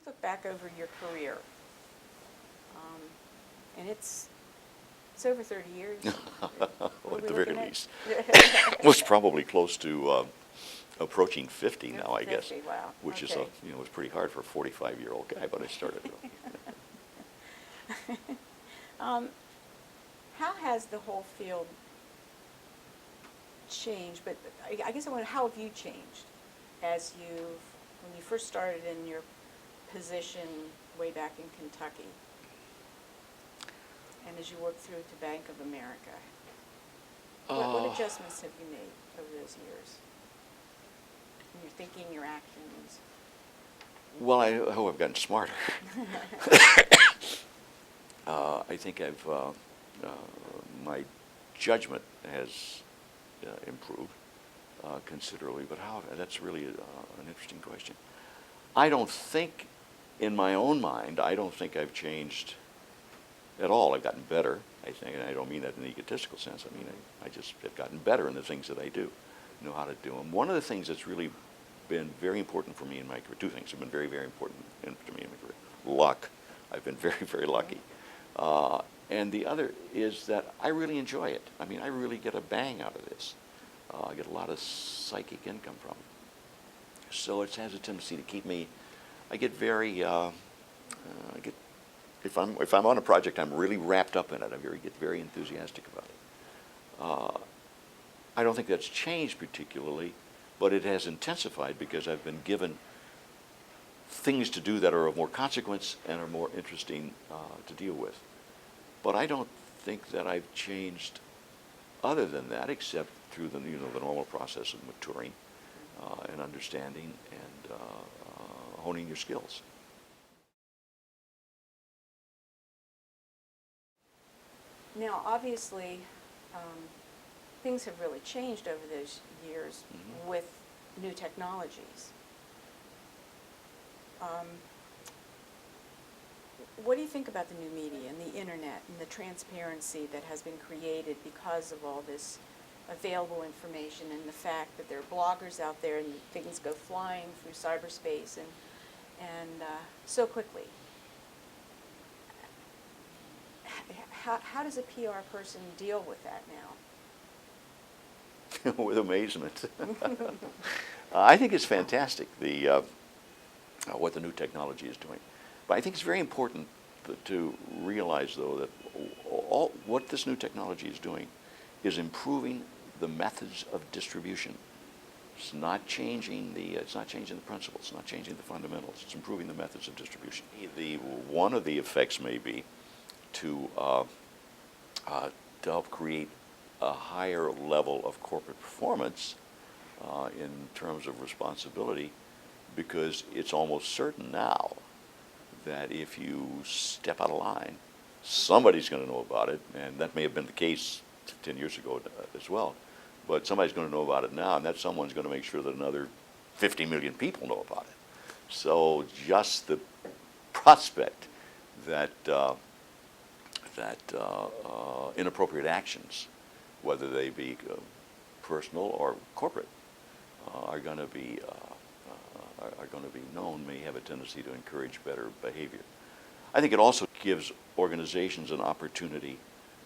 look back over your career, and it's over 30 years. At the very least. Was probably close to approaching 50 now, I guess. 50, wow. Which Okay. is, it was pretty hard for a 45-year-old guy, but I started. How has the whole field changed? But I guess I wonder, how have you changed when you first started in your position way back in Kentucky, and as you worked through to Bank of America? What adjustments have you made over those years? In your thinking, your actions? Well, I hope I've gotten smarter. I think my judgment has improved considerably, but that's really an interesting question. I don't think, in my own mind, I don't think I've changed at all. I've gotten better, I think, and I don't mean that in an egotistical sense. I mean, I just have gotten better in the things that I do, know how to do them. One of the things that's really been very important for me in my career, two things have been very, very important to me in my career. Luck. I've been very, very lucky. And the other is that I really enjoy it. I mean, I really get a bang out of this. I get a lot of psychic income from it. So it has a tendency to keep me, I get very, if I'm on a project, I'm really wrapped up in it. I get very enthusiastic about it. I don't think that's changed particularly, but it has intensified because I've been given things to do that are of more consequence and are more interesting to deal with. But I don't think that I've changed other than that, except through the normal process of maturing and understanding and honing your skills. Now, obviously, things have really changed over those years with new technologies. What do you think about the new media and the internet and the transparency that has been created because of all this available information and the fact that there are bloggers out there and things go flying through cyberspace and so quickly? How does a PR person deal with that now? With amazement. I think it's fantastic, what the new technology is doing. But I think it's very important to realize, though, that what this new technology is doing is improving the methods of distribution. It's not changing the principles. It's not changing the fundamentals. It's improving the methods of distribution. One of the effects may be to help create a higher level of corporate performance in terms of responsibility, because it's almost certain now that if you step out of line, somebody's going to know about it, and that may have been the case 10 years ago as well, but somebody's going to know about it now, and that someone's going to make sure that another 50 million people know about it. So just the prospect that inappropriate actions, whether they be personal or corporate, are going to be known, may have a tendency to encourage better behavior. I think it also gives organizations an opportunity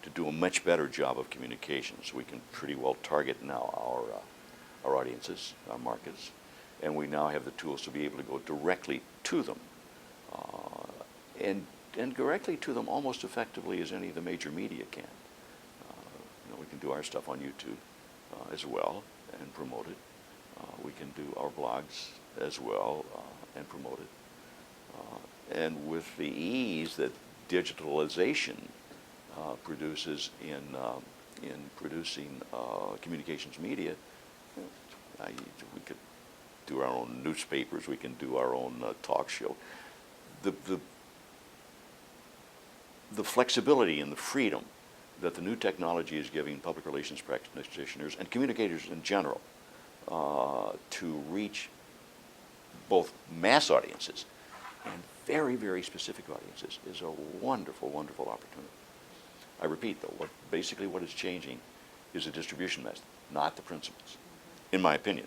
to do a much better job of communications. We can pretty well target now our audiences, our markets, and we now have the tools to be able to go directly to them, and directly to them almost effectively as any of the major media can. We can do our stuff on YouTube as well and promote it. We can do our blogs as well and promote it. And with the ease that digitalization produces in producing communications media, we could do our own newspapers. We can do our own talk show. The flexibility and the freedom that the new technology is giving public relations practitioners and communicators in general to reach both mass audiences and very, very specific audiences is a wonderful, wonderful opportunity. I repeat, though, basically what is changing is the distribution method, not the principles, in my opinion.